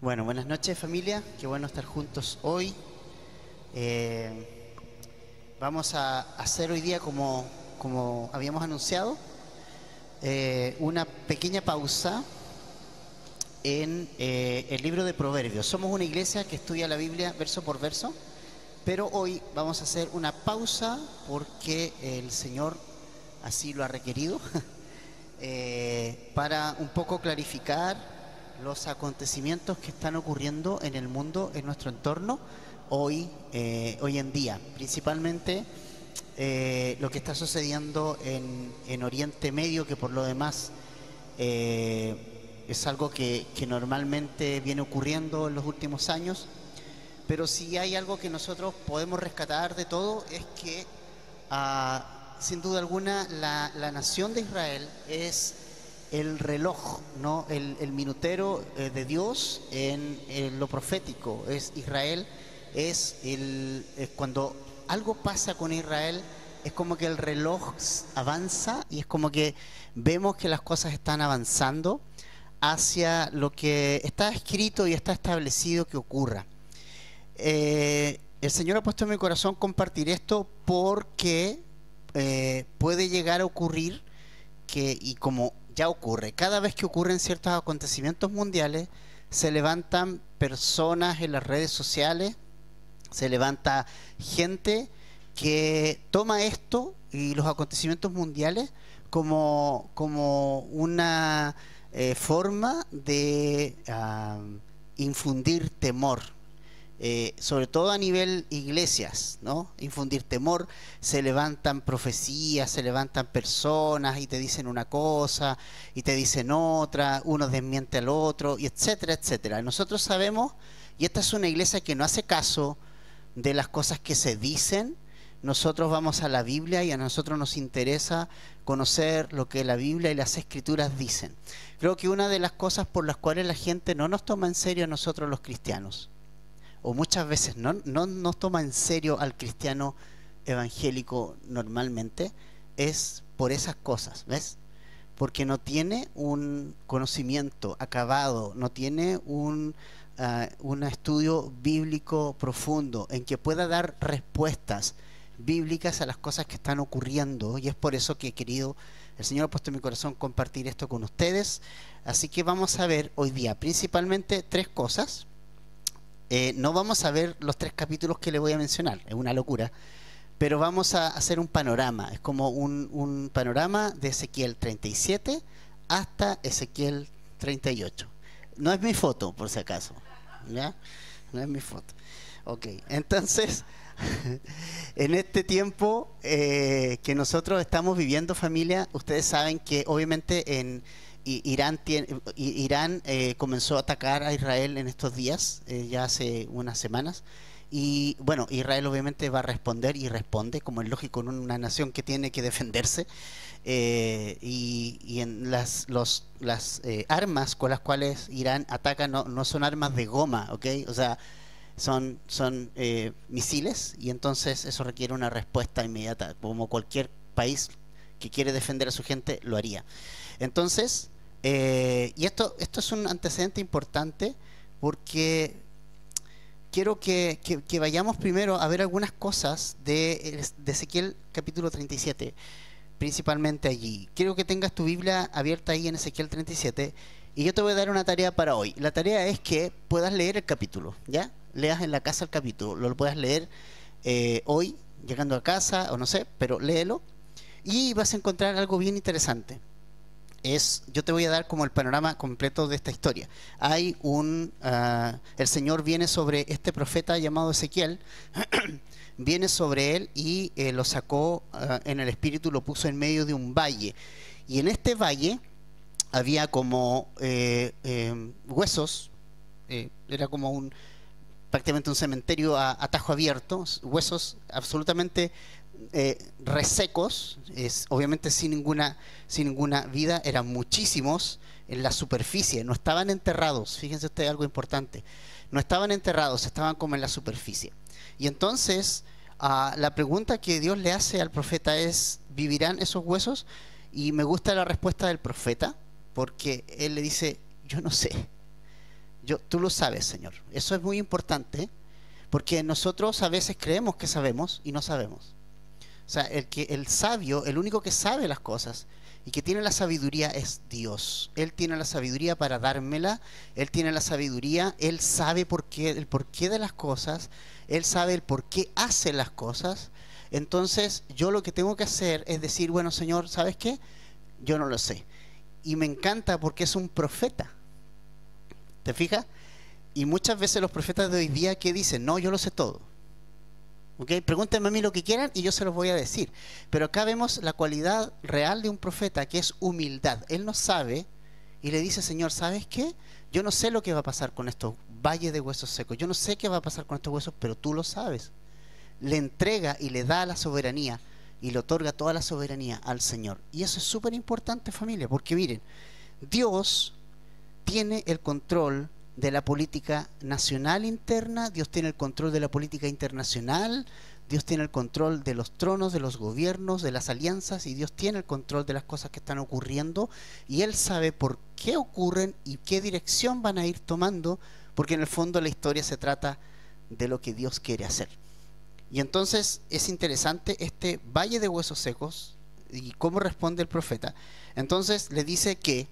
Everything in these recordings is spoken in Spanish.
Bueno, buenas noches familia, qué bueno estar juntos hoy. Vamos a hacer hoy día como habíamos anunciado, una pequeña pausa en el libro de Proverbios. Somos una iglesia que estudia la Biblia verso por verso, pero hoy vamos a hacer una pausa porque el Señor así lo ha requerido, para un poco clarificar los acontecimientos que están ocurriendo en el mundo, en nuestro entorno, hoy en día. Principalmente lo que está sucediendo en Oriente Medio, que por lo demás es algo que normalmente viene ocurriendo en los últimos años. Pero si hay algo que nosotros podemos rescatar de todo es que sin duda alguna la nación de Israel es el reloj, ¿no? El minutero de Dios en lo profético. Israel es cuando algo pasa con Israel, es como que el reloj avanza y es como que vemos que las cosas están avanzando hacia lo que está escrito y está establecido que ocurra. El Señor ha puesto en mi corazón compartir esto porque puede llegar a ocurrir y como ya ocurre, cada vez que ocurren ciertos acontecimientos mundiales, se levantan personas en las redes sociales, se levanta gente que toma esto y los acontecimientos mundiales como una forma de infundir temor. Sobre todo a nivel iglesias, ¿no? Infundir temor, se levantan profecías, se levantan personas y te dicen una cosa y te dicen otra, uno desmiente al otro, y etcétera, etcétera. Nosotros sabemos, y esta es una iglesia que no hace caso de las cosas que se dicen. Nosotros vamos a la Biblia y a nosotros nos interesa conocer lo que la Biblia y las Escrituras dicen. Creo que una de las cosas por las cuales la gente no nos toma en serio a nosotros los cristianos, o muchas veces no nos toma en serio al cristiano evangélico normalmente, es por esas cosas, ¿ves? Porque no tiene un conocimiento acabado, no tiene un estudio bíblico profundo en que pueda dar respuestas bíblicas a las cosas que están ocurriendo, y es por eso que he querido, el Señor ha puesto en mi corazón compartir esto con ustedes. Así que vamos a ver hoy día principalmente tres cosas. No vamos a ver los 3 capítulos que le voy a mencionar, es una locura, pero vamos a hacer un panorama, es como un panorama de Ezequiel 37 hasta Ezequiel 38. No es mi foto, por si acaso, ¿ya? No es mi foto. Ok, entonces, en este tiempo que nosotros estamos viviendo, familia, ustedes saben que obviamente Irán comenzó a atacar a Israel en estos días, ya hace unas semanas, y bueno, Israel obviamente va a responder y responde, como es lógico en una nación que tiene que defenderse, y en las armas con las cuales Irán ataca no son armas de goma, ¿ok? O sea, son misiles, y entonces eso requiere una respuesta inmediata, como cualquier país que quiere defender a su gente lo haría. Entonces, y esto es un antecedente importante porque quiero que vayamos primero a ver algunas cosas de Ezequiel capítulo 37, principalmente allí. Quiero que tengas tu Biblia abierta ahí en Ezequiel 37 y yo te voy a dar una tarea para hoy. La tarea es que puedas leer el capítulo, ¿ya? Leas en la casa el capítulo, lo puedas leer hoy, llegando a casa o no sé, pero léelo y vas a encontrar algo bien interesante. Yo te voy a dar como el panorama completo de esta historia. Hay el Señor viene sobre este profeta llamado Ezequiel, viene sobre él y lo sacó en el espíritu, lo puso en medio de un valle. Y en este valle había como huesos, era como prácticamente un cementerio a tajo abierto, huesos absolutamente resecos, obviamente sin ninguna vida, eran muchísimos en la superficie, no estaban enterrados. Fíjense ustedes algo importante, no estaban enterrados, estaban como en la superficie. Y entonces la pregunta que Dios le hace al profeta es: ¿vivirán esos huesos? Y me gusta la respuesta del profeta, porque él le dice: yo no sé, Tú lo sabes, Señor. Eso es muy importante, porque nosotros a veces creemos que sabemos y no sabemos. O sea, el sabio, el único que sabe las cosas y que tiene la sabiduría es Dios. Él tiene la sabiduría para dármela, Él tiene la sabiduría, Él sabe el porqué de las cosas, Él sabe el por qué hace las cosas. Entonces, yo lo que tengo que hacer es decir, bueno, Señor, ¿sabes qué? Yo no lo sé. Y me encanta porque es un profeta. ¿Te fijas? Y muchas veces los profetas de hoy día, ¿qué dicen? No, yo lo sé todo. ¿Okay? Pregúntenme a mí lo que quieran y yo se los voy a decir. Pero acá vemos la cualidad real de un profeta, que es humildad. Él no sabe y le dice, Señor, ¿sabes qué? Yo no sé lo que va a pasar con estos valles de huesos secos. Yo no sé qué va a pasar con estos huesos, pero tú lo sabes. Le entrega y le da la soberanía y le otorga toda la soberanía al Señor. Y eso es súper importante, familia, porque miren, Dios tiene el control de la política nacional interna, Dios tiene el control de la política internacional, Dios tiene el control de los tronos, de los gobiernos, de las alianzas, y Dios tiene el control de las cosas que están ocurriendo, y Él sabe por qué ocurren y qué dirección van a ir tomando, porque en el fondo la historia se trata de lo que Dios quiere hacer. Y entonces es interesante este valle de huesos secos y cómo responde el profeta. Entonces le dice que,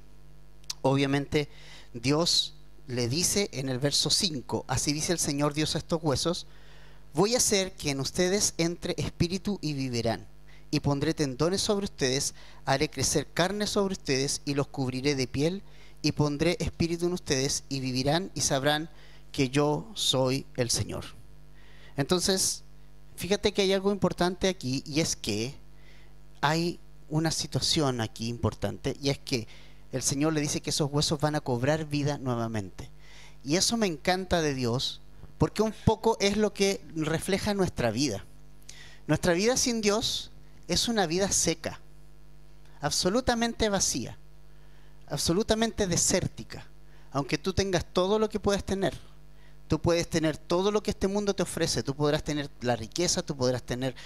obviamente, Dios le dice en el verso 5, así dice el Señor Dios a estos huesos, voy a hacer que en ustedes entre espíritu y vivirán, y pondré tendones sobre ustedes, haré crecer carne sobre ustedes y los cubriré de piel, y pondré espíritu en ustedes y vivirán y sabrán que yo soy el Señor. Entonces, fíjate que hay algo importante aquí, y es que hay una situación aquí importante, y es que el Señor le dice que esos huesos van a cobrar vida nuevamente. Y eso me encanta de Dios, porque un poco es lo que refleja nuestra vida. Nuestra vida sin Dios es una vida seca, absolutamente vacía, absolutamente desértica. Aunque tú tengas todo lo que puedes tener, tú puedes tener todo lo que este mundo te ofrece, tú podrás tener la riqueza, tú podrás tener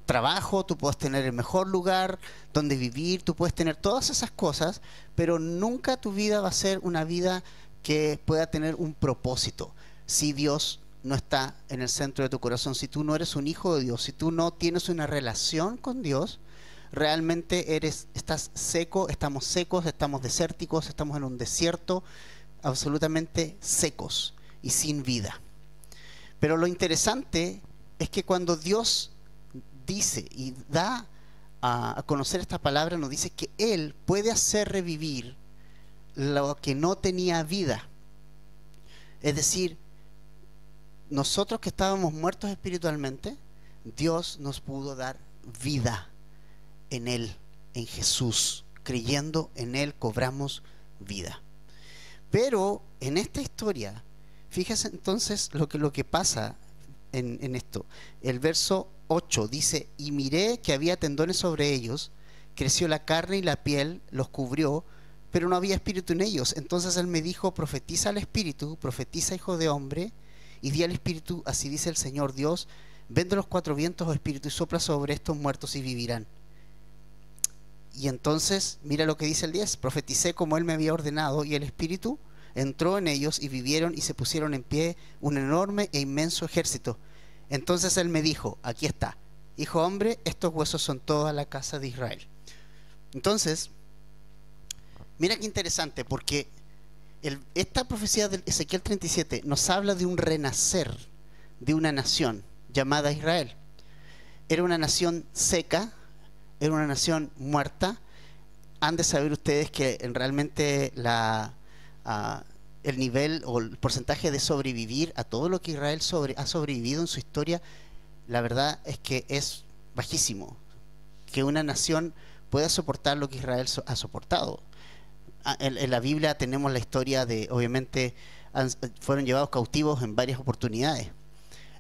trabajo, tú puedes tener el mejor lugar donde vivir, tú puedes tener todas esas cosas, pero nunca tu vida va a ser una vida que pueda tener un propósito si Dios no está en el centro de tu corazón. Si tú no eres un hijo de Dios, si tú no tienes una relación con Dios, realmente estás seco, estamos secos, estamos desérticos, estamos en un desierto, absolutamente secos y sin vida. Pero lo interesante es que cuando Dios dice y da a conocer esta palabra, nos dice que Él puede hacer revivir lo que no tenía vida. Es decir, nosotros que estábamos muertos espiritualmente, Dios nos pudo dar vida en Él, en Jesús. Creyendo en Él cobramos vida. Pero en esta historia, fíjese entonces lo que pasa en esto. El verso 8 dice, y miré que había tendones sobre ellos, creció la carne y la piel, los cubrió, pero no había espíritu en ellos. Entonces él me dijo, profetiza al espíritu, profetiza, hijo de hombre, y di al espíritu, así dice el Señor Dios, ven de los cuatro vientos, oh espíritu, y sopla sobre estos muertos y vivirán. Y entonces, mira lo que dice el 10, profeticé como él me había ordenado, y el espíritu entró en ellos y vivieron y se pusieron en pie un enorme e inmenso ejército. Entonces él me dijo, aquí está, hijo hombre, estos huesos son toda la casa de Israel. Entonces, mira qué interesante, porque esta profecía de Ezequiel 37 nos habla de un renacer de una nación llamada Israel. Era una nación seca, era una nación muerta. Han de saber ustedes que realmente el nivel o el porcentaje de sobrevivir a todo lo que Israel ha sobrevivido en su historia, la verdad es que es bajísimo. Que una nación pueda soportar lo que Israel ha soportado. En la Biblia tenemos la historia de, obviamente, fueron llevados cautivos en varias oportunidades.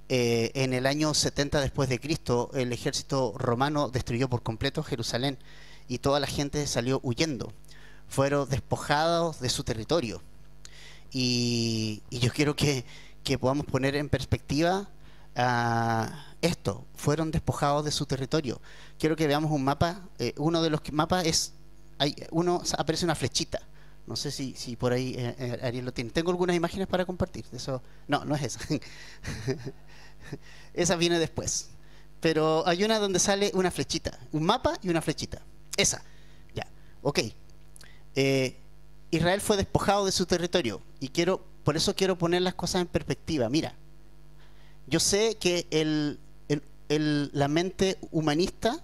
En el año 70 después de Cristo, el ejército romano destruyó por completo Jerusalén y toda la gente salió huyendo. Fueron despojados de su territorio. Y yo quiero que podamos poner en perspectiva esto. Fueron despojados de su territorio. Quiero que veamos un mapa. Uno de los mapas es, aparece una flechita. No sé si por ahí Ariel lo tiene. Tengo algunas imágenes para compartir. Eso, no, no es esa. Esa viene después. Pero hay una donde sale una flechita, un mapa y una flechita. Esa, ya, ok. Israel fue despojado de su territorio y por eso quiero poner las cosas en perspectiva. Mira, yo sé que la mente humanista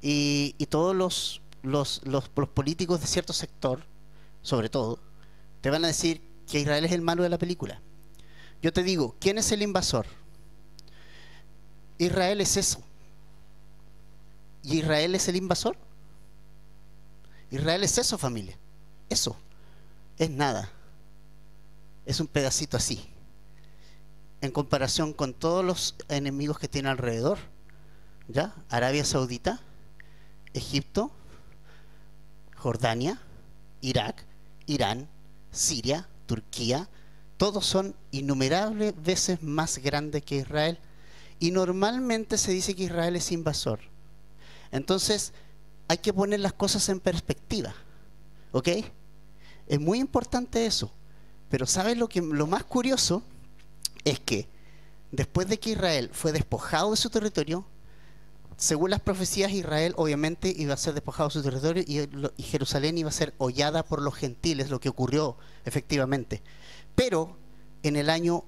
y todos los políticos de cierto sector, sobre todo, te van a decir que Israel es el malo de la película. Yo te digo, ¿quién es el invasor? Israel es eso. ¿Y Israel es el invasor? Israel es eso, familia. Eso es nada. Es un pedacito así. En comparación con todos los enemigos que tiene alrededor. ¿Ya? Arabia Saudita, Egipto, Jordania, Irak, Irán, Siria, Turquía. Todos son innumerables veces más grandes que Israel. Y normalmente se dice que Israel es invasor. Entonces, hay que poner las cosas en perspectiva. ¿Ok? Es muy importante eso. Pero ¿sabes lo más curioso? Es que después de que Israel fue despojado de su territorio, según las profecías, Israel obviamente iba a ser despojado de su territorio y Jerusalén iba a ser hollada por los gentiles, lo que ocurrió efectivamente. Pero en el año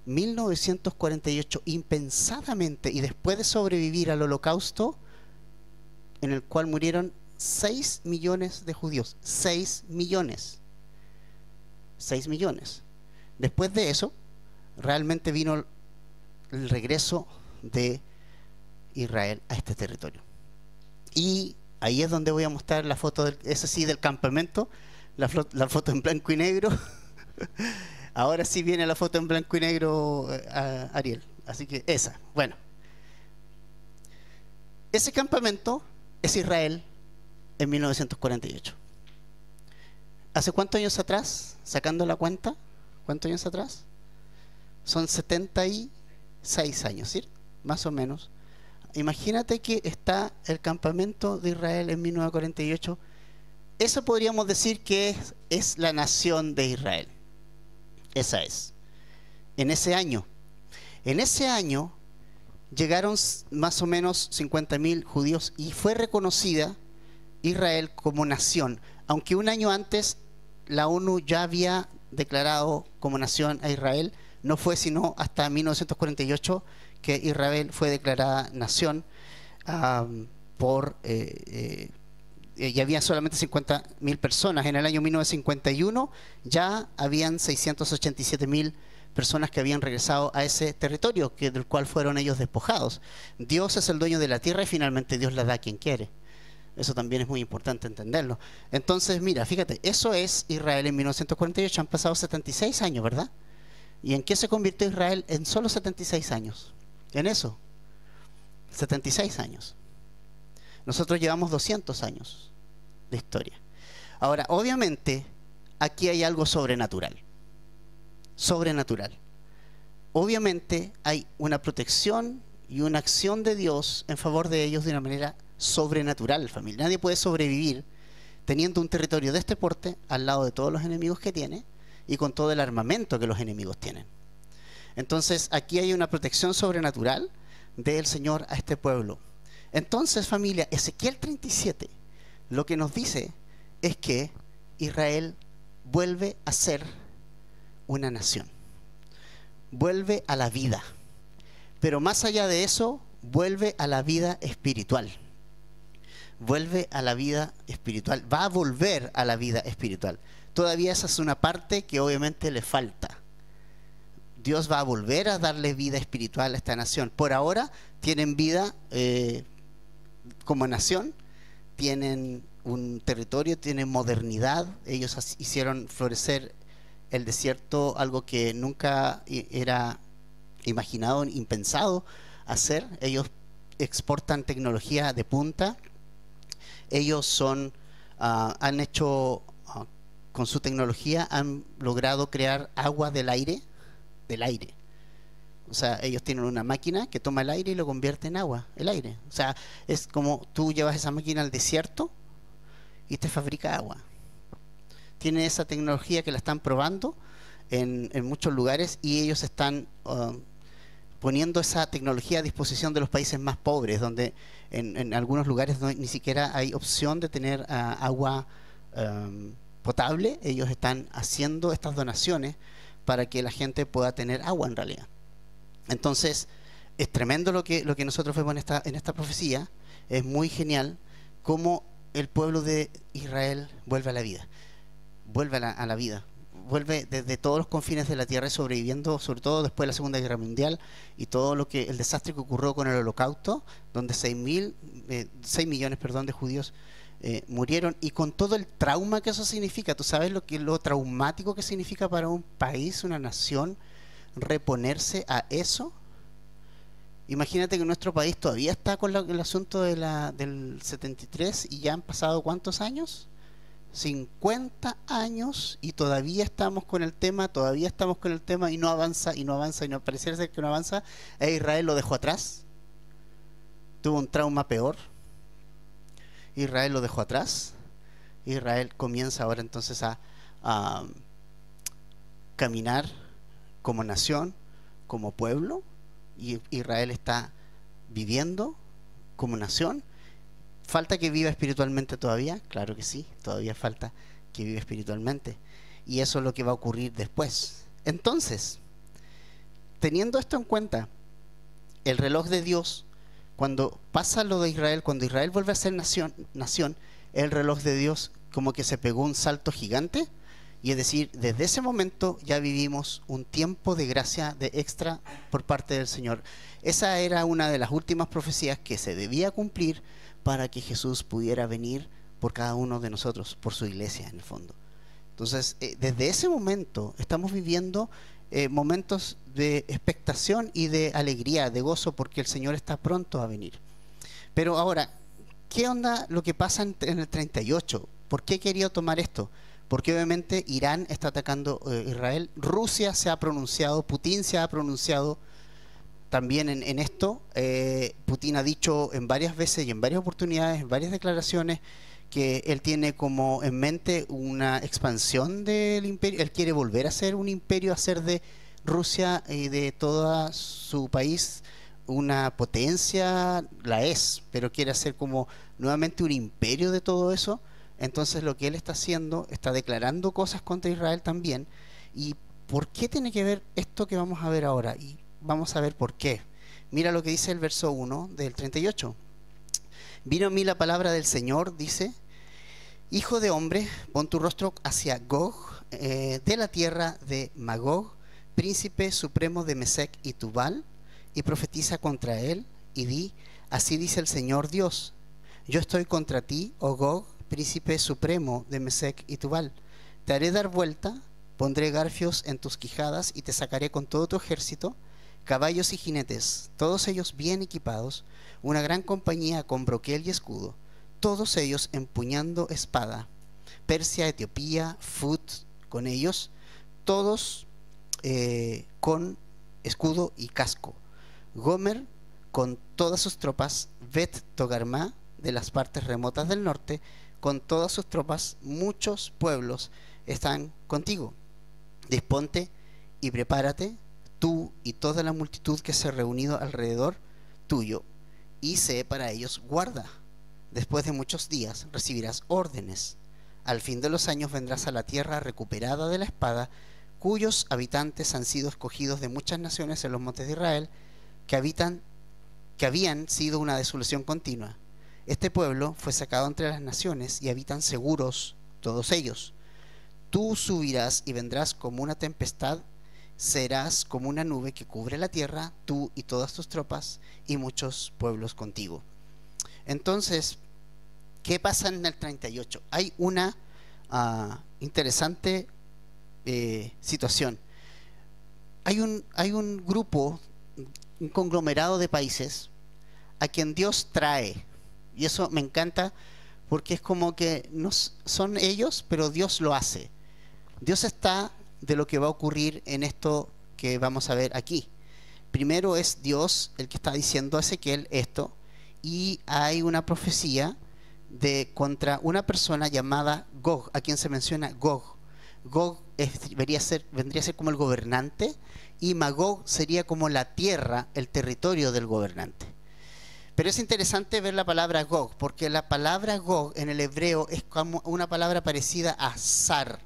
1948, impensadamente, y después de sobrevivir al holocausto, en el cual murieron 6 millones de judíos, 6 millones. 6 millones. Después de eso, realmente vino el regreso de Israel a este territorio. Y ahí es donde voy a mostrar la foto, esa sí, del campamento, la foto en blanco y negro. Ahora sí viene la foto en blanco y negro, Ariel. Así que esa, bueno. Ese campamento es Israel en 1948. ¿Hace cuántos años atrás? Sacando la cuenta, ¿cuántos años atrás? Son 76 años, ¿sí? Más o menos. Imagínate que está el campamento de Israel en 1948. Eso podríamos decir que es la nación de Israel. Esa es. En ese año. En ese año llegaron más o menos 50.000 judíos y fue reconocida Israel como nación. Aunque un año antes la ONU ya había declarado como nación a Israel, no fue sino hasta 1948 que Israel fue declarada nación y había solamente 50.000 personas. En el año 1951 ya habían 687.000 personas que habían regresado a ese territorio del cual fueron ellos despojados. Dios es el dueño de la tierra y finalmente Dios la da a quien quiere. Eso también es muy importante entenderlo. Entonces, mira, fíjate, eso es Israel en 1948. Han pasado 76 años, ¿verdad? ¿Y en qué se convirtió Israel en solo 76 años? En eso, 76 años. Nosotros llevamos 200 años de historia. Ahora, obviamente, aquí hay algo sobrenatural. Sobrenatural. Obviamente hay una protección y una acción de Dios en favor de ellos de una manera sobrenatural, familia. Nadie puede sobrevivir teniendo un territorio de este porte al lado de todos los enemigos que tiene y con todo el armamento que los enemigos tienen. Entonces, aquí hay una protección sobrenatural del Señor a este pueblo. Entonces, familia, Ezequiel 37 lo que nos dice es que Israel vuelve a ser una nación. Vuelve a la vida. Pero más allá de eso, vuelve a la vida espiritual. Vuelve a la vida espiritual. Va a volver a la vida espiritual. Todavía esa es una parte que obviamente le falta. Dios va a volver a darle vida espiritual a esta nación. Por ahora tienen vida como nación, tienen un territorio, tienen modernidad. Ellos hicieron florecer el desierto, algo que nunca era imaginado, impensado hacer. Ellos exportan tecnología de punta. Ellos han hecho, con su tecnología, han logrado crear agua del aire. O sea, ellos tienen una máquina que toma el aire y lo convierte en agua, el aire. O sea, es como tú llevas esa máquina al desierto y te fabrica agua. tienen esa tecnología que la están probando en muchos lugares, y ellos están poniendo esa tecnología a disposición de los países más pobres, donde en algunos lugares ni siquiera hay opción de tener agua potable. Ellos están haciendo estas donaciones para que la gente pueda tener agua en realidad. Entonces, es tremendo lo que nosotros vemos en esta profecía. Es muy genial cómo el pueblo de Israel vuelve a la vida. Vuelve a la vida. Vuelve desde todos los confines de la tierra, sobreviviendo, sobre todo después de la Segunda Guerra Mundial y todo el desastre que ocurrió con el Holocausto, donde 6 millones de judíos murieron, y con todo el trauma que eso significa. ¿Tú sabes lo traumático que significa para un país, una nación, reponerse a eso? Imagínate que nuestro país todavía está con el asunto del 73, y ya han pasado ¿cuántos años? 50 años, y todavía estamos con el tema, y no avanza, y no avanza, y no pareciera ser que no avanza. Israel lo dejó atrás, tuvo un trauma peor. Israel lo dejó atrás. Israel comienza ahora entonces a caminar como nación, como pueblo, y Israel está viviendo como nación. ¿Falta que viva espiritualmente todavía? Claro que sí, todavía falta que viva espiritualmente, y eso es lo que va a ocurrir después. Entonces, teniendo esto en cuenta, el reloj de Dios, cuando pasa lo de Israel, cuando Israel vuelve a ser nación, el reloj de Dios como que se pegó un salto gigante, y es decir, desde ese momento ya vivimos un tiempo de gracia, de extra por parte del Señor. Esa era una de las últimas profecías que se debía cumplir para que Jesús pudiera venir por cada uno de nosotros, por su iglesia en el fondo. Entonces, desde ese momento estamos viviendo momentos de expectación y de alegría, de gozo, porque el Señor está pronto a venir. Pero ahora, ¿qué onda lo que pasa en el 38? ¿Por qué he querido tomar esto? Porque obviamente Irán está atacando Israel, Rusia se ha pronunciado, Putin se ha pronunciado también en esto. Putin ha dicho en varias veces y en varias oportunidades, en varias declaraciones, que él tiene como en mente una expansión del imperio. Él quiere volver a ser un imperio, hacer de Rusia y de todo su país una potencia. La es, pero quiere hacer como nuevamente un imperio de todo eso. Entonces lo que él está haciendo, está declarando cosas contra Israel también. ¿Y por qué tiene que ver esto que vamos a ver ahora? Y vamos a ver por qué. Mira lo que dice el verso 1 del 38. Vino a mí la palabra del Señor, dice: Hijo de hombre, pon tu rostro hacia Gog, de la tierra de Magog, príncipe supremo de Mesec y Tubal, y profetiza contra él, y di: así dice el Señor Dios, yo estoy contra ti, oh Gog, príncipe supremo de Mesec y Tubal. Te haré dar vuelta, pondré garfios en tus quijadas, y te sacaré con todo tu ejército, caballos y jinetes, todos ellos bien equipados, una gran compañía con broquel y escudo, todos ellos empuñando espada. Persia, Etiopía, Fut con ellos, todos con escudo y casco. Gomer con todas sus tropas, Bet Togarmá de las partes remotas del norte, con todas sus tropas. Muchos pueblos están contigo. Disponte y prepárate, tú y toda la multitud que se ha reunido alrededor tuyo, y sé para ellos guarda. Después de muchos días recibirás órdenes. Al fin de los años vendrás a la tierra recuperada de la espada, cuyos habitantes han sido escogidos de muchas naciones en los montes de Israel, que habían sido una desolación continua. Este pueblo fue sacado entre las naciones y habitan seguros todos ellos. Tú subirás y vendrás como una tempestad, serás como una nube que cubre la tierra, tú y todas tus tropas y muchos pueblos contigo. Entonces, ¿qué pasa en el 38? Hay una interesante situación. Hay un grupo, un conglomerado de países a quien Dios trae, y eso me encanta, porque es como que no son ellos, pero Dios lo hace. Dios está de lo que va a ocurrir en esto que vamos a ver aquí. Primero es Dios el que está diciendo a Ezequiel esto, y hay una profecía contra una persona llamada Gog, a quien se menciona Gog. Gog vendría a ser como el gobernante, y Magog sería como la tierra, el territorio del gobernante. Pero es interesante ver la palabra Gog, porque la palabra Gog en el hebreo es como una palabra parecida a zar,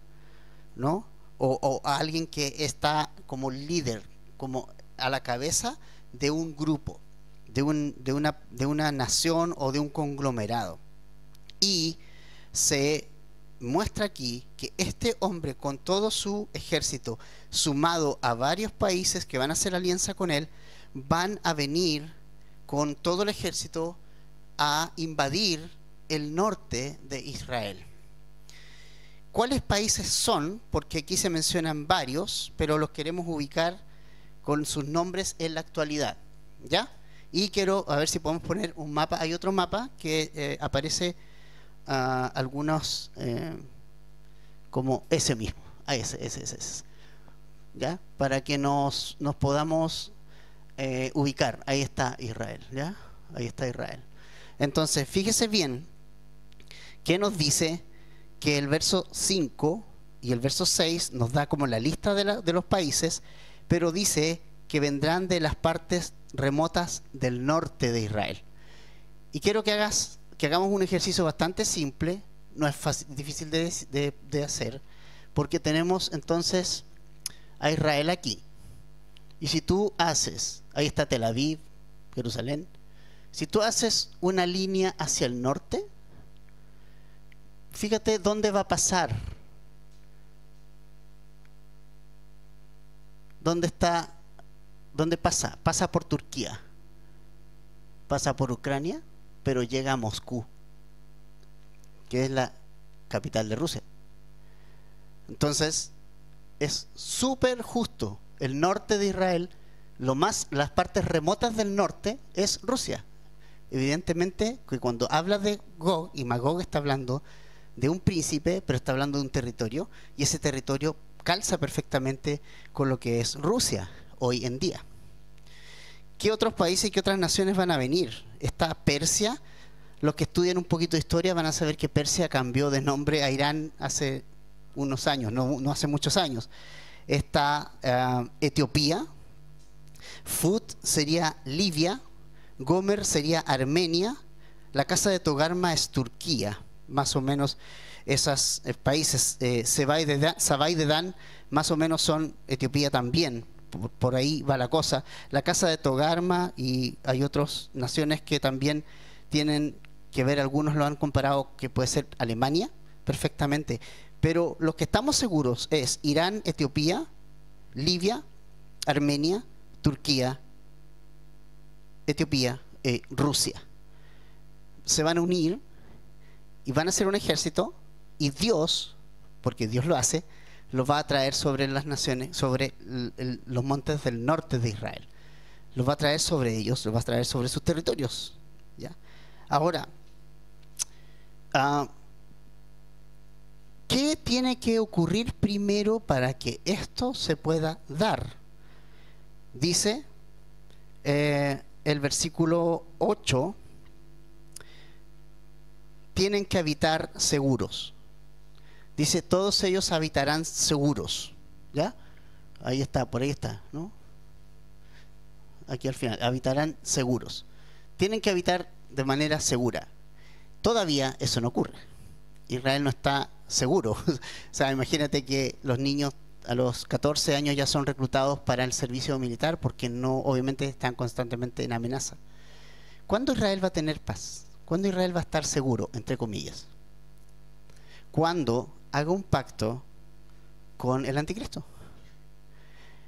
¿no? O a alguien que está como líder, como a la cabeza de un grupo, de una nación o de un conglomerado. Y se muestra aquí que este hombre, con todo su ejército, sumado a varios países que van a hacer alianza con él, van a venir con todo el ejército a invadir el norte de Israel. ¿Cuáles países son? Porque aquí se mencionan varios, pero los queremos ubicar con sus nombres en la actualidad, ¿ya? Y quiero, a ver si podemos poner un mapa. Hay otro mapa que aparece algunos como ese mismo, ese, ¿ya? Para que nos podamos ubicar. Ahí está Israel, ¿ya? Ahí está Israel. Entonces, fíjese bien que nos dice que el verso 5 y el verso 6 nos da como la lista de los países, pero dice que vendrán de las partes remotas del norte de Israel. Y quiero que hagamos un ejercicio bastante simple, no es difícil de hacer, porque tenemos entonces a Israel aquí. Y si tú haces, ahí está Tel Aviv, Jerusalén, si tú haces una línea hacia el norte, fíjate dónde va a pasar. ¿Dónde está? ¿Dónde pasa? Pasa por Turquía, pasa por Ucrania, pero llega a Moscú, que es la capital de Rusia. Entonces, es súper justo. El norte de Israel, las partes remotas del norte, es Rusia. Evidentemente, que cuando habla de Gog, y Magog está hablando de un príncipe, pero está hablando de un territorio, y ese territorio calza perfectamente con lo que es Rusia hoy en día. ¿Qué otros países y qué otras naciones van a venir? Está Persia. Los que estudian un poquito de historia van a saber que Persia cambió de nombre a Irán hace unos años, no hace muchos años. Está Etiopía, Fut sería Libia, Gomer sería Armenia, la casa de Togarma es Turquía, más o menos esos países. Sabai de Dan más o menos son Etiopía también, por ahí va la cosa. La casa de Togarma, y hay otras naciones que también tienen que ver, algunos lo han comparado que puede ser Alemania perfectamente, pero lo que estamos seguros es Irán, Etiopía, Libia, Armenia, Turquía, Etiopía, Rusia. Se van a unir y van a hacer un ejército, y Dios, porque Dios lo hace, lo va a traer sobre las naciones, sobre los montes del norte de Israel. Los va a traer sobre ellos, los va a traer sobre sus territorios, ¿ya? Ahora, ¿qué tiene que ocurrir primero para que esto se pueda dar? Dice el versículo 8, tienen que habitar seguros. Dice, todos ellos habitarán seguros, ¿ya? Ahí está, por ahí está, ¿no? Aquí al final, habitarán seguros. Tienen que habitar de manera segura. Todavía eso no ocurre. Israel no está seguro. O sea, imagínate que los niños a los 14 años ya son reclutados para el servicio militar, porque no, obviamente están constantemente en amenaza. ¿Cuándo Israel va a tener paz? ¿Cuándo Israel va a estar seguro, entre comillas? Cuando haga un pacto con el anticristo.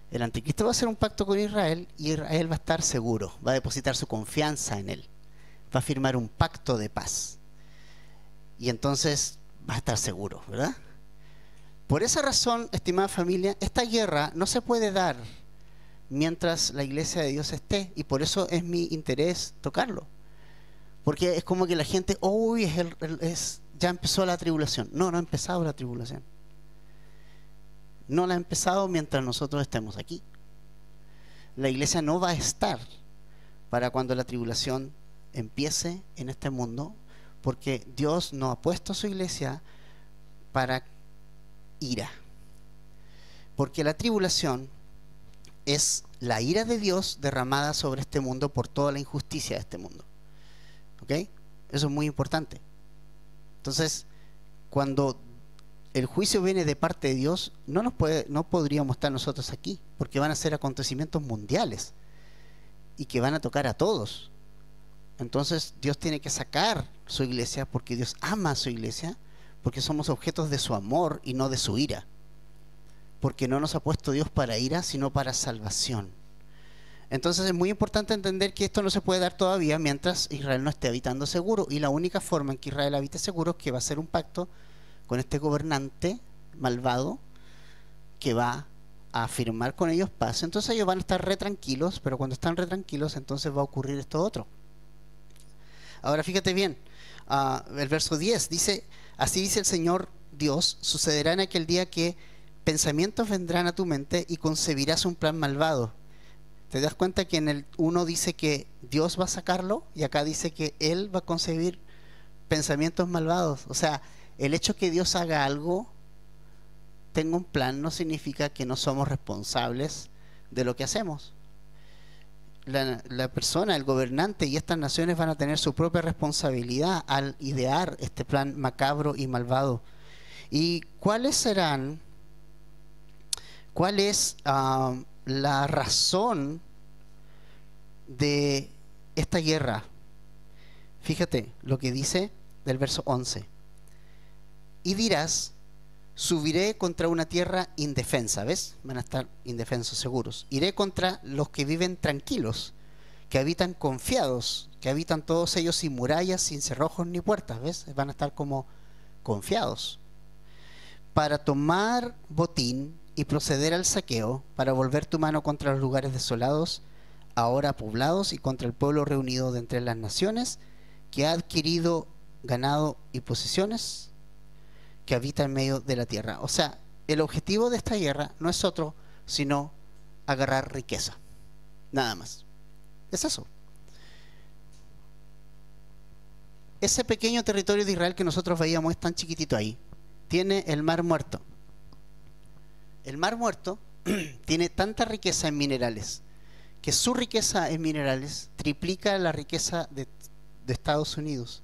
El anticristo va a hacer un pacto con Israel, y Israel va a estar seguro, va a depositar su confianza en él, va a firmar un pacto de paz, y entonces va a estar seguro, ¿verdad? Por esa razón, estimada familia, esta guerra no se puede dar mientras la iglesia de Dios esté, y por eso es mi interés tocarlo, porque es como que la gente, uy, ya empezó la tribulación. No, no ha empezado la tribulación. No la ha empezado mientras nosotros estemos aquí. La iglesia no va a estar para cuando la tribulación empiece en este mundo, porque Dios no ha puesto a su iglesia para ira. Porque la tribulación es la ira de Dios derramada sobre este mundo por toda la injusticia de este mundo. ¿Ok? Eso es muy importante. Entonces, cuando el juicio viene de parte de Dios, no podríamos estar nosotros aquí, porque van a ser acontecimientos mundiales y que van a tocar a todos. Entonces Dios tiene que sacar su iglesia, porque Dios ama a su iglesia, porque somos objetos de su amor y no de su ira, porque no nos ha puesto Dios para ira, sino para salvación. Entonces es muy importante entender que esto no se puede dar todavía mientras Israel no esté habitando seguro, y la única forma en que Israel habite seguro es que va a ser un pacto con este gobernante malvado que va a firmar con ellos paz. Entonces ellos van a estar re tranquilos, pero cuando están re tranquilos, entonces va a ocurrir esto otro. Ahora fíjate bien, el verso 10 dice: así dice el Señor Dios, sucederá en aquel día que pensamientos vendrán a tu mente y concebirás un plan malvado. ¿Te das cuenta que en el 1 dice que Dios va a sacarlo y acá dice que Él va a concebir pensamientos malvados? O sea, el hecho que Dios haga algo, tenga un plan, no significa que no somos responsables de lo que hacemos. La persona, el gobernante y estas naciones van a tener su propia responsabilidad al idear este plan macabro y malvado. ¿Y cuál es la razón de esta guerra? Fíjate lo que dice del verso 11. Y dirás: subiré contra una tierra indefensa. ¿Ves? Van a estar indefensos, seguros. Iré contra los que viven tranquilos, que habitan confiados, que habitan todos ellos sin murallas, sin cerrojos ni puertas. ¿Ves? Van a estar como confiados. Para tomar botín y proceder al saqueo, para volver tu mano contra los lugares desolados, ahora poblados, y contra el pueblo reunido de entre las naciones, que ha adquirido ganado y posesiones, que habita en medio de la tierra. O sea, el objetivo de esta guerra no es otro sino agarrar riqueza, nada más. Es eso. Ese pequeño territorio de Israel que nosotros veíamos es tan chiquitito ahí, tiene el Mar Muerto. El Mar Muerto tiene tanta riqueza en minerales, que su riqueza en minerales triplica la riqueza de Estados Unidos.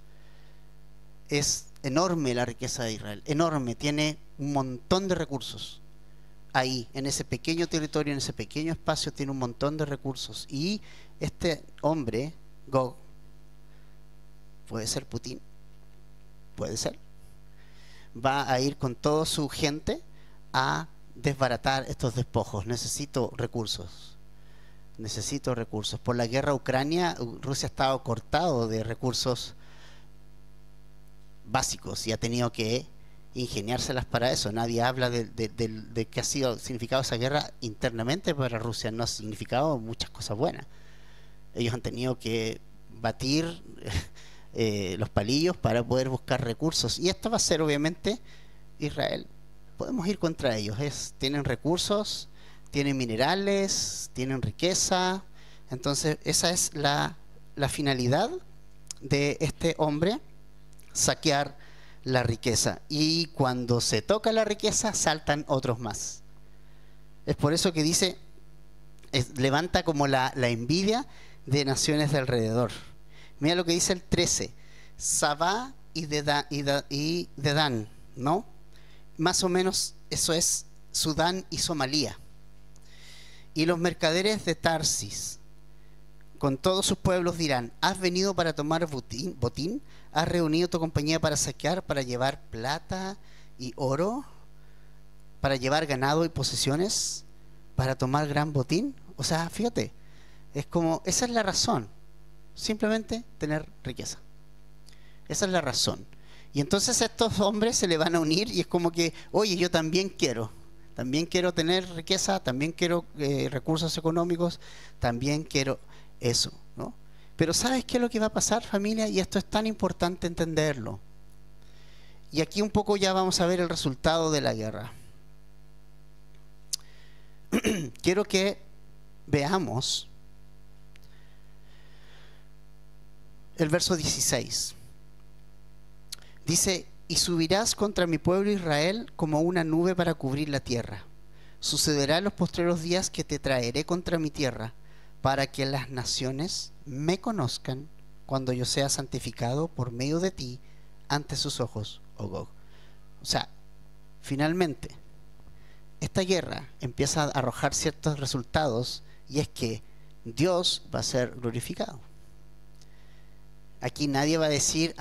Es enorme la riqueza de Israel, enorme, tiene un montón de recursos. Ahí, en ese pequeño territorio, en ese pequeño espacio, tiene un montón de recursos. Y este hombre, Gog, puede ser Putin, puede ser, va a ir con toda su gente a desbaratar estos despojos. Necesito recursos. Por la guerra Ucrania, Rusia ha estado cortado de recursos básicos y ha tenido que ingeniárselas para eso. Nadie habla de qué ha significado esa guerra internamente para Rusia. No ha significado muchas cosas buenas. Ellos han tenido que batir los palillos para poder buscar recursos, y esto va a ser obviamente Israel. Podemos ir contra ellos. Tienen recursos, tienen minerales, tienen riqueza. Entonces esa es la finalidad de este hombre: saquear la riqueza. Y cuando se toca la riqueza, saltan otros más. Es por eso que dice, levanta como la envidia de naciones de alrededor. Mira lo que dice el 13: Sabá y Dedán, ¿no? Más o menos eso es Sudán y Somalia. Y los mercaderes de Tarsis con todos sus pueblos dirán: ¿has venido para tomar botín? ¿Has reunido tu compañía para saquear, para llevar plata y oro, para llevar ganado y posesiones, para tomar gran botín? O sea, fíjate, es como, esa es la razón. Simplemente tener riqueza. Esa es la razón. Y entonces estos hombres se le van a unir y es como que, oye, yo también quiero tener riqueza, también quiero recursos económicos, también quiero eso, ¿no? Pero ¿sabes qué es lo que va a pasar, familia? Y esto es tan importante entenderlo. Y aquí un poco ya vamos a ver el resultado de la guerra. Quiero que veamos el verso 16. Dice, y subirás contra mi pueblo Israel como una nube para cubrir la tierra. Sucederá en los postreros días que te traeré contra mi tierra, para que las naciones me conozcan cuando yo sea santificado por medio de ti ante sus ojos, oh Gog. O sea, finalmente, esta guerra empieza a arrojar ciertos resultados, y es que Dios va a ser glorificado. Aquí nadie va a decir,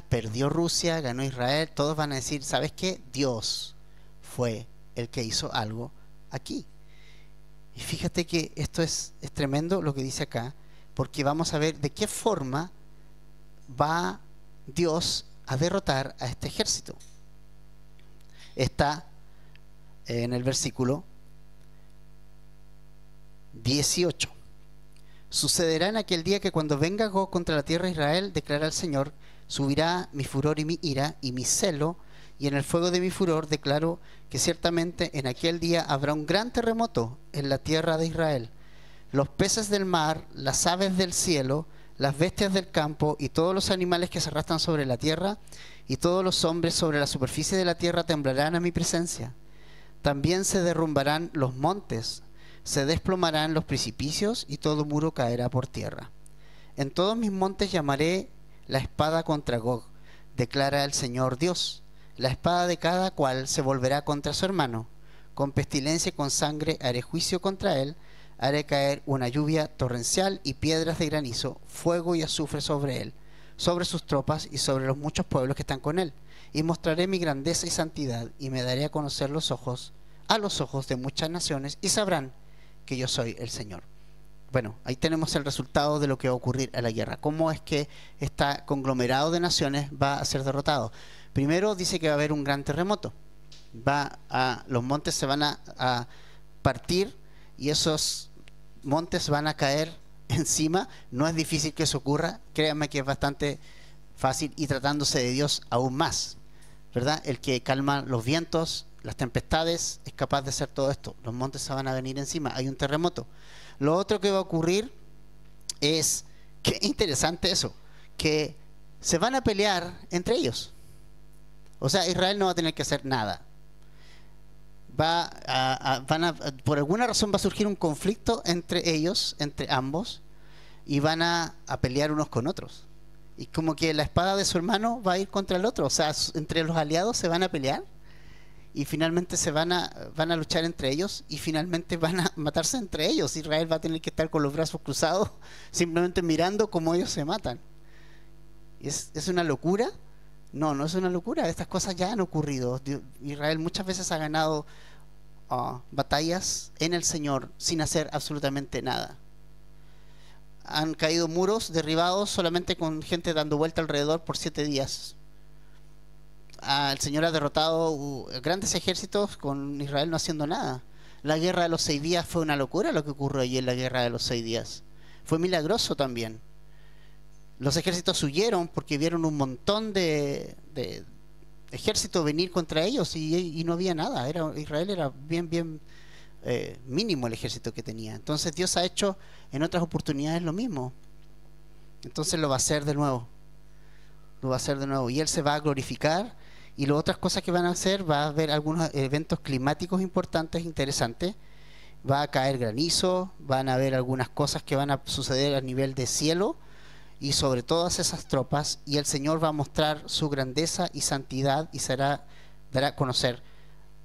perdió Rusia, ganó Israel. Todos van a decir, ¿sabes qué? Dios fue el que hizo algo aquí. Y fíjate que esto es tremendo lo que dice acá, porque vamos a ver de qué forma va Dios a derrotar a este ejército. Está en el versículo 18. Sucederá en aquel día que cuando venga Gog contra la tierra de Israel, declara el Señor, subirá mi furor y mi ira y mi celo, y en el fuego de mi furor declaro que ciertamente en aquel día habrá un gran terremoto en la tierra de Israel. Los peces del mar, las aves del cielo, las bestias del campo y todos los animales que se arrastran sobre la tierra y todos los hombres sobre la superficie de la tierra temblarán a mi presencia. También se derrumbarán los montes, se desplomarán los precipicios y todo muro caerá por tierra. En todos mis montes llamaré la espada contra Gog, declara el Señor Dios. La espada de cada cual se volverá contra su hermano. Con pestilencia y con sangre haré juicio contra él. Haré caer una lluvia torrencial y piedras de granizo, fuego y azufre sobre él, sobre sus tropas y sobre los muchos pueblos que están con él. Y mostraré mi grandeza y santidad, y me daré a conocer a los ojos de muchas naciones, y sabrán que yo soy el Señor. Bueno, ahí tenemos el resultado de lo que va a ocurrir a la guerra. ¿Cómo es que este conglomerado de naciones va a ser derrotado? Primero dice que va a haber un gran terremoto. Los montes se van a partir y esos montes van a caer encima. No es difícil que eso ocurra. Créanme que es bastante fácil, y tratándose de Dios aún más, ¿verdad? El que calma los vientos, las tempestades, es capaz de hacer todo esto. Los montes se van a venir encima, hay un terremoto. Lo otro que va a ocurrir es, que interesante eso, que se van a pelear entre ellos. O sea, Israel no va a tener que hacer nada. Por alguna razón va a surgir un conflicto entre ellos, entre ambos, y van a pelear unos con otros. Y como que la espada de su hermano va a ir contra el otro. O sea, entre los aliados se van a pelear, y finalmente van a luchar entre ellos, y finalmente van a matarse entre ellos. Israel va a tener que estar con los brazos cruzados, simplemente mirando cómo ellos se matan. ¿Es una locura? No, no es una locura. Estas cosas ya han ocurrido. Israel muchas veces ha ganado batallas en el Señor sin hacer absolutamente nada. Han caído muros derribados solamente con gente dando vuelta alrededor por 7 días. El Señor ha derrotado grandes ejércitos con Israel no haciendo nada. La guerra de los 6 días fue una locura lo que ocurrió allí en la guerra de los 6 días. Fue milagroso también. Los ejércitos huyeron porque vieron un montón de ejércitos venir contra ellos, y no había nada. Israel era bien mínimo el ejército que tenía. Entonces Dios ha hecho en otras oportunidades lo mismo. Entonces lo va a hacer de nuevo. Lo va a hacer de nuevo. Y Él se va a glorificar. Y las otras cosas que van a hacer, va a haber algunos eventos climáticos importantes, interesantes. Va a caer granizo, van a haber algunas cosas que van a suceder a nivel de cielo y sobre todas esas tropas, y el Señor va a mostrar su grandeza y santidad y dará a conocer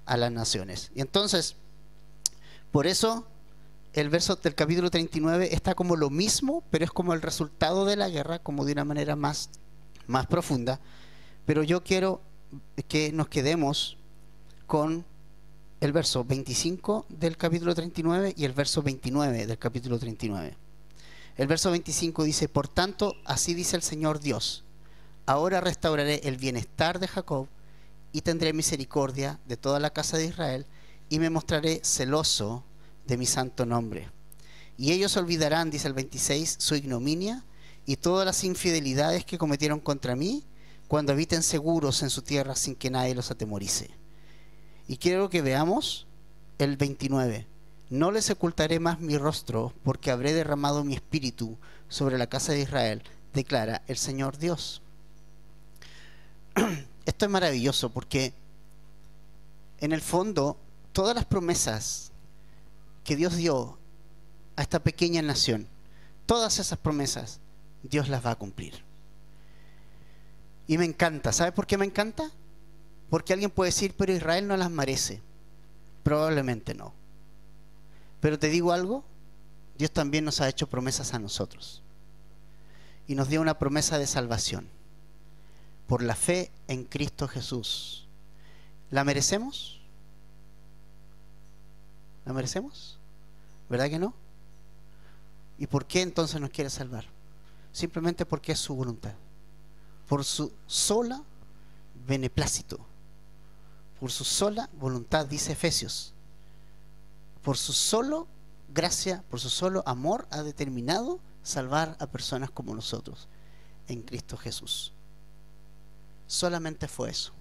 a las naciones. Y entonces, por eso el verso del capítulo 39 está como lo mismo, pero es como el resultado de la guerra, como de una manera más profunda. Pero yo quiero que nos quedemos con el verso 25 del capítulo 39 y el verso 29 del capítulo 39. El verso 25 dice: por tanto, así dice el Señor Dios, ahora restauraré el bienestar de Jacob y tendré misericordia de toda la casa de Israel, y me mostraré celoso de mi santo nombre. Y ellos olvidarán, dice el 26, su ignominia y todas las infidelidades que cometieron contra mí, cuando habiten seguros en su tierra sin que nadie los atemorice. Y quiero que veamos el 29. No les ocultaré más mi rostro, porque habré derramado mi espíritu sobre la casa de Israel, declara el Señor Dios. esto es maravilloso porque en el fondo todas las promesas que Dios dio a esta pequeña nación, todas esas promesas Dios las va a cumplir. Y me encanta. ¿Sabe por qué me encanta? Porque alguien puede decir, pero Israel no las merece. Probablemente no. Pero te digo algo, Dios también nos ha hecho promesas a nosotros. Y nos dio una promesa de salvación. Por la fe en Cristo Jesús. ¿La merecemos? ¿La merecemos? ¿Verdad que no? ¿Y por qué entonces nos quiere salvar? Simplemente porque es su voluntad. Por su sola beneplácito. Por su sola voluntad, dice Efesios. Por su solo gracia, por su solo amor, ha determinado salvar a personas como nosotros en Cristo Jesús. Solamente fue eso.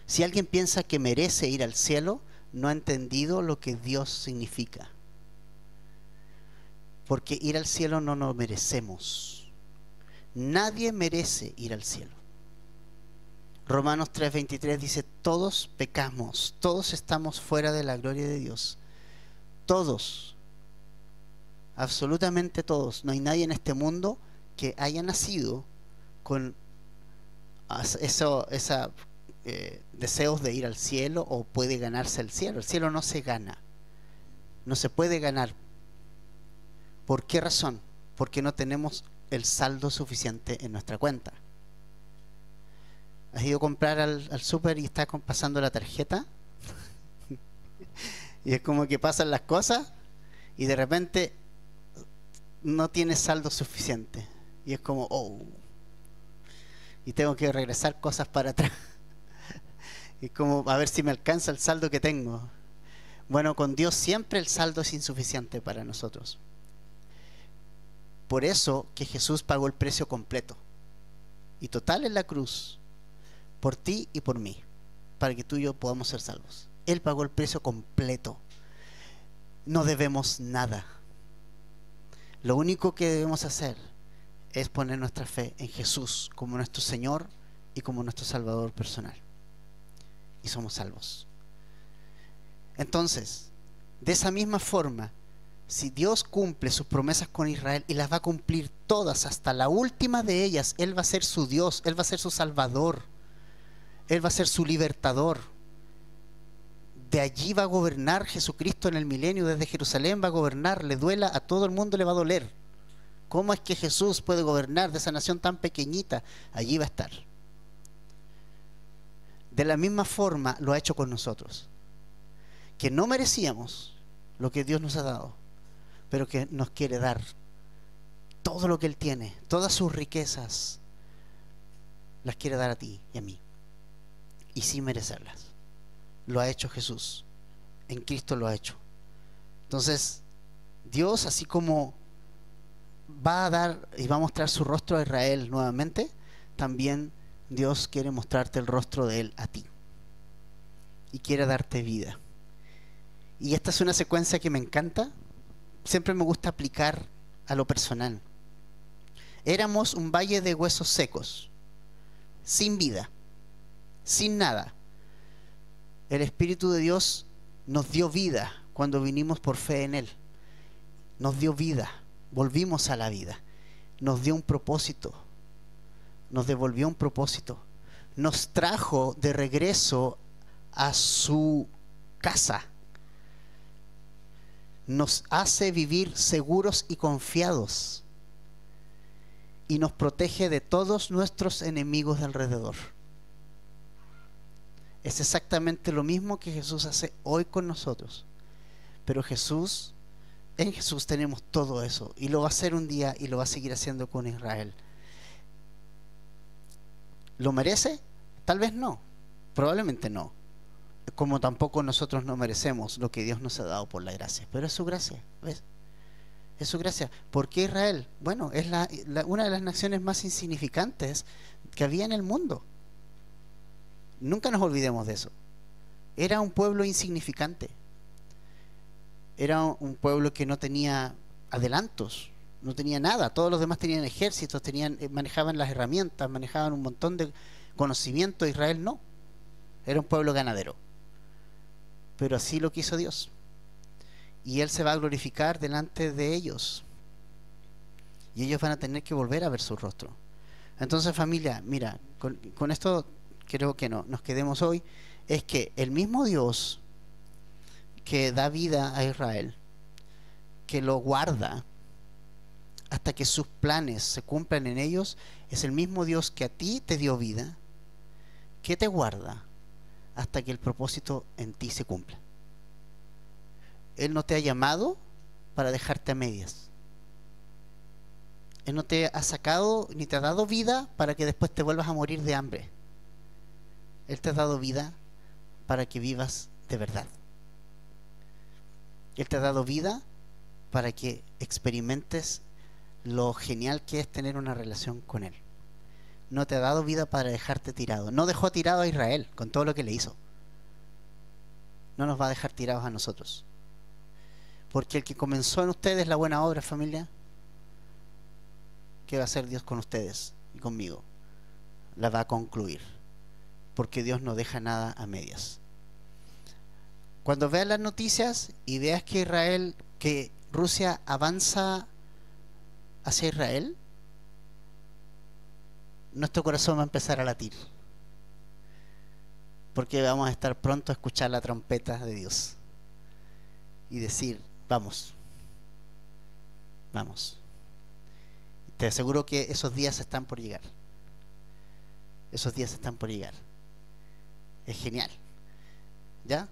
Si alguien piensa que merece ir al cielo, no ha entendido lo que Dios significa. Porque ir al cielo no nos merecemos. Nadie merece ir al cielo. Romanos 3:23 dice, todos pecamos, todos estamos fuera de la gloria de Dios. Todos, absolutamente todos. No hay nadie en este mundo que haya nacido con deseos de ir al cielo o puede ganarse el cielo. El cielo no se gana, no se puede ganar. ¿Por qué razón? Porque no tenemos el saldo suficiente en nuestra cuenta. ¿Has ido a comprar al súper y estás pasando la tarjeta? Y es como que pasan las cosas y de repente no tienes saldo suficiente. Y es como, oh, y tengo que regresar cosas para atrás. Y como, a ver si me alcanza el saldo que tengo. Bueno, con Dios siempre el saldo es insuficiente para nosotros. Por eso que Jesús pagó el precio completo y total en la cruz, por ti y por mí, para que tú y yo podamos ser salvos. Él pagó el precio completo. No debemos nada. Lo único que debemos hacer es poner nuestra fe en Jesús como nuestro Señor y como nuestro Salvador personal. Y somos salvos. Entonces, de esa misma forma, si Dios cumple sus promesas con Israel y las va a cumplir todas hasta la última de ellas, Él va a ser su Dios, Él va a ser su Salvador, Él va a ser su libertador. De allí va a gobernar Jesucristo en el milenio, desde Jerusalén va a gobernar, le duela a todo el mundo, le va a doler. ¿Cómo es que Jesús puede gobernar de esa nación tan pequeñita? Allí va a estar. De la misma forma lo ha hecho con nosotros, que no merecíamos lo que Dios nos ha dado, pero que nos quiere dar todo lo que Él tiene, todas sus riquezas, las quiere dar a ti y a mí, y sin merecerlas. Lo ha hecho Jesús, en Cristo lo ha hecho. Entonces, Dios, así como va a dar y va a mostrar su rostro a Israel nuevamente, también Dios quiere mostrarte el rostro de Él a ti, y quiere darte vida. Y esta es una secuencia que me encanta. Siempre me gusta aplicar a lo personal. Éramos un valle de huesos secos, sin vida, sin nada. El Espíritu de Dios nos dio vida cuando vinimos por fe en Él. Nos dio vida, volvimos a la vida. Nos dio un propósito, nos devolvió un propósito. Nos trajo de regreso a su casa. Nos hace vivir seguros y confiados y nos protege de todos nuestros enemigos de alrededor. Es exactamente lo mismo que Jesús hace hoy con nosotros, pero en Jesús tenemos todo eso, y lo va a hacer un día y lo va a seguir haciendo con Israel. ¿Lo merece? Tal vez no, probablemente no, como tampoco nosotros no merecemos lo que Dios nos ha dado por la gracia, pero es su gracia, ¿ves? Es su gracia. ¿Por qué Israel? Bueno, es una de las naciones más insignificantes que había en el mundo. Nunca nos olvidemos de eso. Era un pueblo insignificante. Era un pueblo que no tenía adelantos, no tenía nada. Todos los demás tenían ejércitos, manejaban las herramientas, manejaban un montón de conocimiento. Israel no, era un pueblo ganadero. Pero así lo quiso Dios. Y Él se va a glorificar delante de ellos. Y ellos van a tener que volver a ver su rostro. Entonces, familia, mira, con esto creo que no nos quedemos hoy. Es que el mismo Dios que da vida a Israel, que lo guarda hasta que sus planes se cumplan en ellos, es el mismo Dios que a ti te dio vida, que te guarda hasta que el propósito en ti se cumpla. Él no te ha llamado para dejarte a medias. Él no te ha sacado ni te ha dado vida para que después te vuelvas a morir de hambre. Él te ha dado vida para que vivas de verdad. Él te ha dado vida para que experimentes lo genial que es tener una relación con Él. No te ha dado vida para dejarte tirado. No dejó tirado a Israel con todo lo que le hizo. No nos va a dejar tirados a nosotros. Porque el que comenzó en ustedes la buena obra, familia, ¿qué va a hacer Dios con ustedes y conmigo? La va a concluir. Porque Dios no deja nada a medias. Cuando veas las noticias y veas que Rusia avanza hacia Israel, nuestro corazón va a empezar a latir. Porque vamos a estar pronto a escuchar la trompeta de Dios. Y decir, vamos. Vamos. Te aseguro que esos días están por llegar. Esos días están por llegar. Es genial. ¿Ya?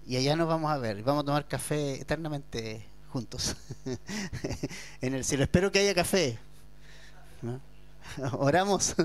Y allá nos vamos a ver. Y vamos a tomar café eternamente juntos. En el cielo. Espero que haya café, ¿no? Oramos.